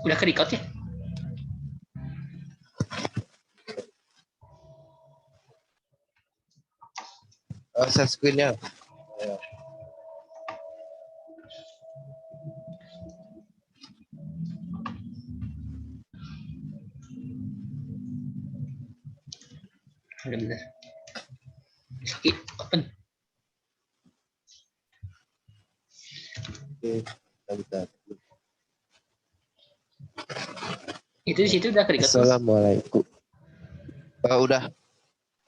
Udah ke record ya? Share screen-nya. Udah bener. Sakit, open. Oke, bentar. Itu di situ udah ke record. Assalamualaikum. Udah.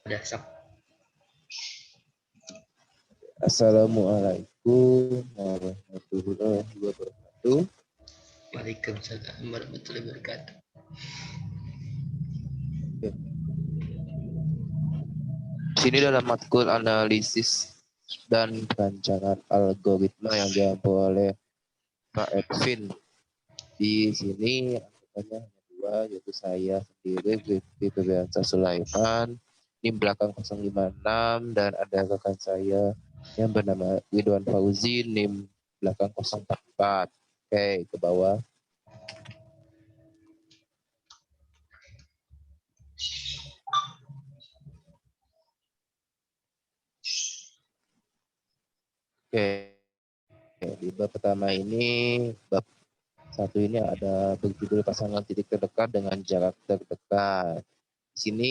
Udah, sok. Assalamualaikum warahmatullahi wabarakatuh. Waalaikumsalam warahmatullahi wabarakatuh. Sini dalam matkul analisis dan perancangan algoritma yang diampu oleh Pak Edvin. Di sini angkatannya hanya dua, yaitu saya sendiri, Rifki Febriansyah Sulaiman, NIM belakang 056, dan ada rekan saya yang bernama Ridwan Fauzi, NIM belakang 044. Oke, ke bawah. Oke, di bab pertama ini, bab satu ini ada berjudul pasangan titik terdekat dengan jarak terdekat. Di sini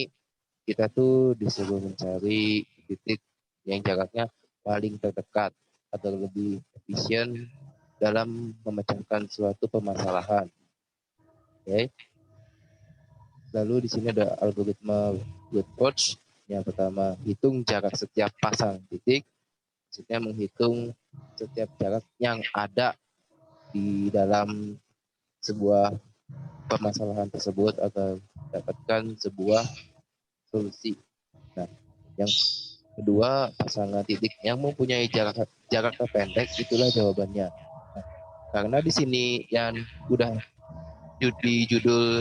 kita tuh disuruh mencari titik yang jaraknya paling terdekat agar lebih efisien dalam memecahkan suatu permasalahan. Oke. Lalu di sini ada algoritma brute force. Yang pertama, hitung jarak setiap pasang titik. Maksudnya menghitung setiap jarak yang ada di dalam sebuah permasalahan tersebut agar mendapatkan sebuah solusi. Nah, yang kedua, pasangan titik yang mempunyai jarak terpendek, itulah jawabannya. Nah, karena di sini yang udah di judul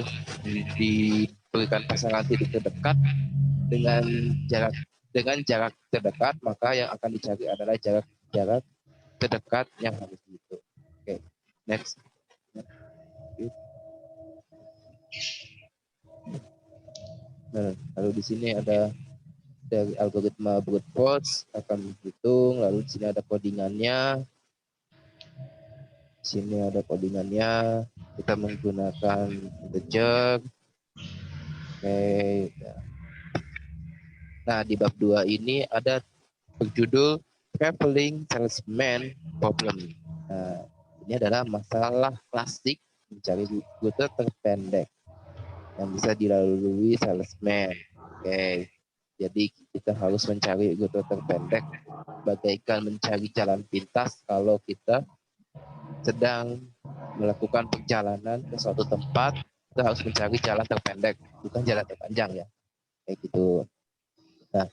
diberikan pasangan titik terdekat dengan jarak terdekat, maka yang akan dicari adalah jarak terdekat yang harus dihitung. Oke, next. Nah, lalu di sini ada dari algoritma brute force akan menghitung, lalu di sini ada codingannya. Di sini ada codingannya. Kita menggunakan integer. Oke. Nah, di bab 2 ini ada berjudul Traveling Salesman Problem. Nah, ini adalah masalah klasik mencari rute terpendek yang bisa dilalui salesman. Oke. Jadi kita harus mencari rute terpendek bagaikan mencari jalan pintas kalau kita sedang melakukan perjalanan ke suatu tempat, kita harus mencari jalan terpendek, bukan jalan terpanjang ya. Kayak gitu. Nah,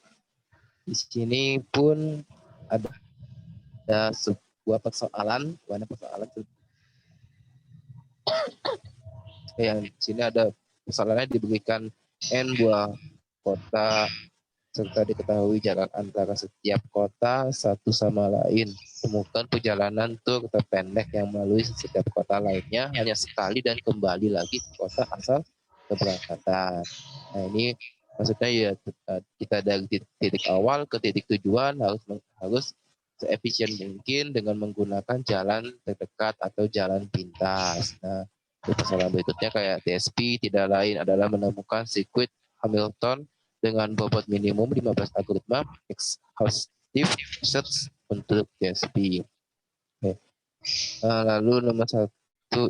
di sini pun ada sebuah persoalan, yang di sini ada persoalannya diberikan n buah kota serta diketahui jarak antara setiap kota satu sama lain. Temukan perjalanan tur terpendek yang melalui setiap kota lainnya hanya sekali dan kembali lagi ke kota asal keberangkatan. Nah, ini maksudnya ya kita dari titik awal ke titik tujuan harus seefisien mungkin dengan menggunakan jalan terdekat atau jalan pintas. Nah, persoalan berikutnya kayak TSP tidak lain adalah menemukan sirkuit Hamilton dengan bobot minimum 15 algoritma exhaustive search untuk TSP. Oke. Nah, lalu nomor 1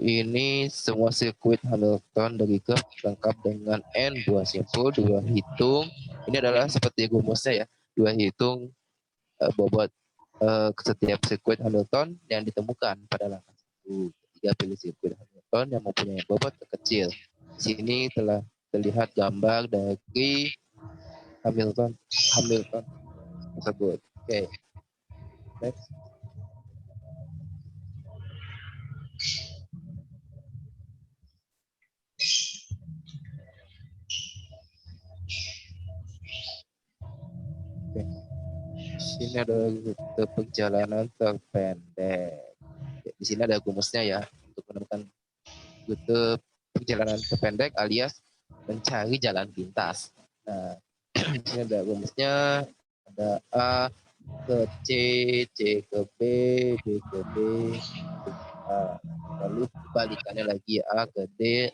ini semua sirkuit Hamilton dari graf lengkap dengan n buah simpul, 2 hitung. Ini adalah seperti rumusnya ya, 2 hitung bobot setiap sirkuit Hamilton yang ditemukan pada langkah 1. 3 pilih sirkuit Hamilton yang mempunyai bobot terkecil. Di sini telah terlihat gambar dari Hamilton tersebut. Oke. Next. Oke. Sini ada rute perjalanan terpendek. Di sini ada rumusnya ya untuk menemukan rute perjalanan terpendek alias mencari jalan pintas. Nah, di sini ada rumusnya, ada A ke C, C ke B, B ke D, B ke A. Lalu kebalikannya lagi A ke D,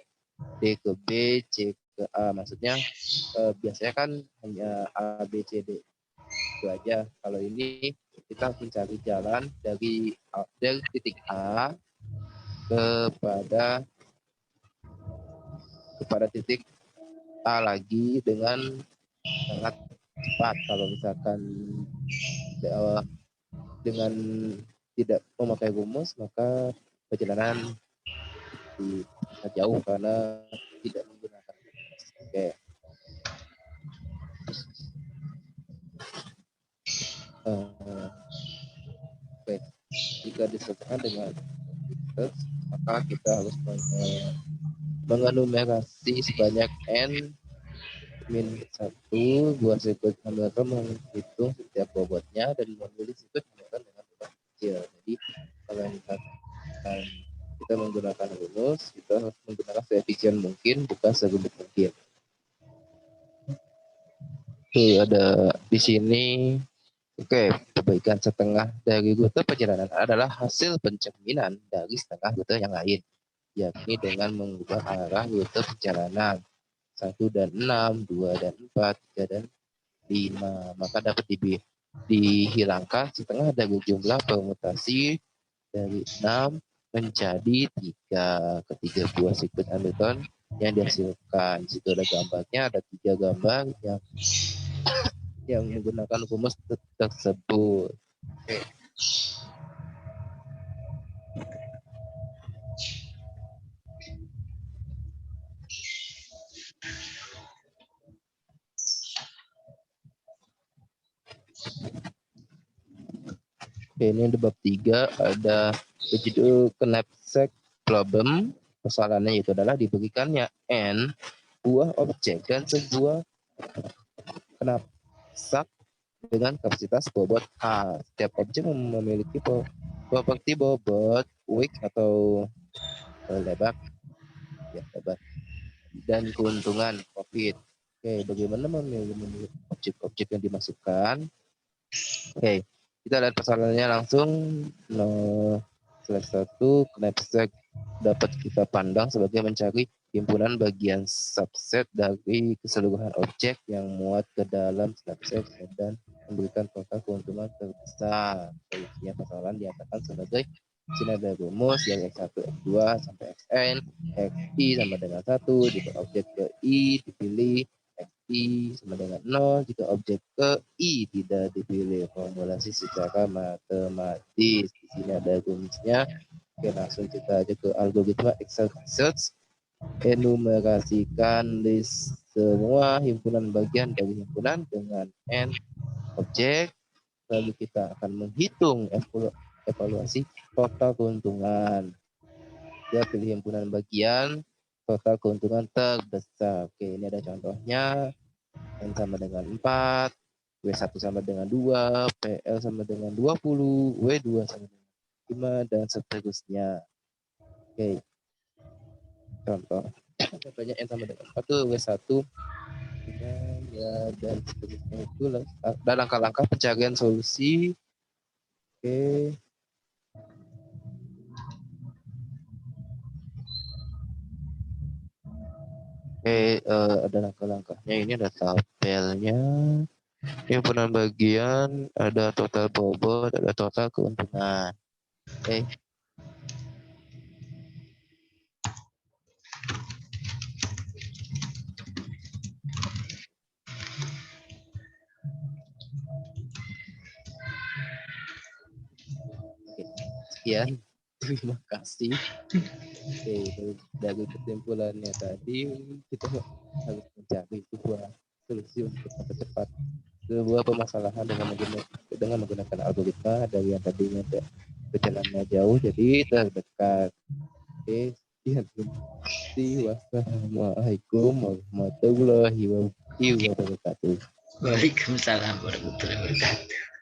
D ke B, C ke A. Maksudnya biasanya kan hanya A, B, C, D itu aja. Kalau ini kita mencari jalan dari titik A kepada titik A lagi dengan sangat cepat. Kalau misalkan dengan tidak memakai rumus, maka perjalanan jauh karena tidak menggunakan rumus. Oke. Baik, jika diselesaikan dengan maka kita harus mengenumerasi sebanyak n min 1 buah sirkuit Hamilton, menghitung setiap bobotnya dan memilih sirkuit Hamilton dengan bobot kecil. Jadi kalau misalkan kita menggunakan rumus, kita harus menggunakan seefisien mungkin, bukan serumit mungkin. Oke, ada di sini. Oke, perbaikan setengah dari rute perjalanan adalah hasil pencerminan dari setengah rute yang lain, yakni dengan mengubah arah rute perjalanan 1 dan 6, 2 dan 4, 3 dan 5. Maka dapat dihilangkan setengah dari jumlah permutasi dari 6 menjadi 3. Ketiga buah sirkuit Hamilton yang dihasilkan. Di situ ada gambarnya, ada 3 gambar yang menggunakan rumus tersebut. Oke. Oke, ini di bab 3 ada berjudul knapsack problem. Persoalannya itu adalah diberikannya n buah objek dan sebuah knapsack dengan kapasitas bobot A. Setiap objek memiliki properti bobot, weight atau lebar, ya lebar, dan keuntungan profit. Oke, bagaimana memilih objek-objek yang dimasukkan? Oke, kita lihat persoalannya langsung. Slide 1, knapsack dapat kita pandang sebagai mencari himpunan bagian subset dari keseluruhan objek yang muat ke dalam knapsack dan memberikan total keuntungan terbesar. Solusinya persoalan dinyatakan sebagai sini ada rumus yang X1, X2 sampai Xn, Xi sama dengan 1, jika objek ke I dipilih, Xi sama dengan 0, jika objek ke I tidak dipilih. Formulasi secara matematis. Di sini ada rumusnya. Oke, langsung kita aja ke algoritma Excel search. Enumerasikan list semua himpunan bagian dari himpunan dengan n objek. Lalu kita akan menghitung evaluasi total keuntungan. Dia pilih himpunan bagian, total keuntungan terbesar. Oke, ini ada contohnya. N sama dengan 4, W1 sama dengan 2, PL sama dengan 20, W2 sama dengan 5, dan seterusnya. Oke. Contoh. Contohnya N sama dengan 4 tuh W1. Ya, dan seterusnya itu ada langkah-langkah pencarian solusi. Oke. Oke, ada langkah-langkahnya. Ini ada tabelnya. Himpunan bagian, ada total bobot, ada total keuntungan. Oke. Sekian. Terima kasih. Oke, dari kesimpulannya tadi kita harus mencari sebuah solusi untuk mempercepat sebuah permasalahan dengan menggunakan algoritma dari yang tadinya berjalannya jauh jadi terdekat. Oke, sekian. Wassalamualaikum warahmatullahi wabarakatuh. Waalaikumsalam warahmatullahi wabarakatuh.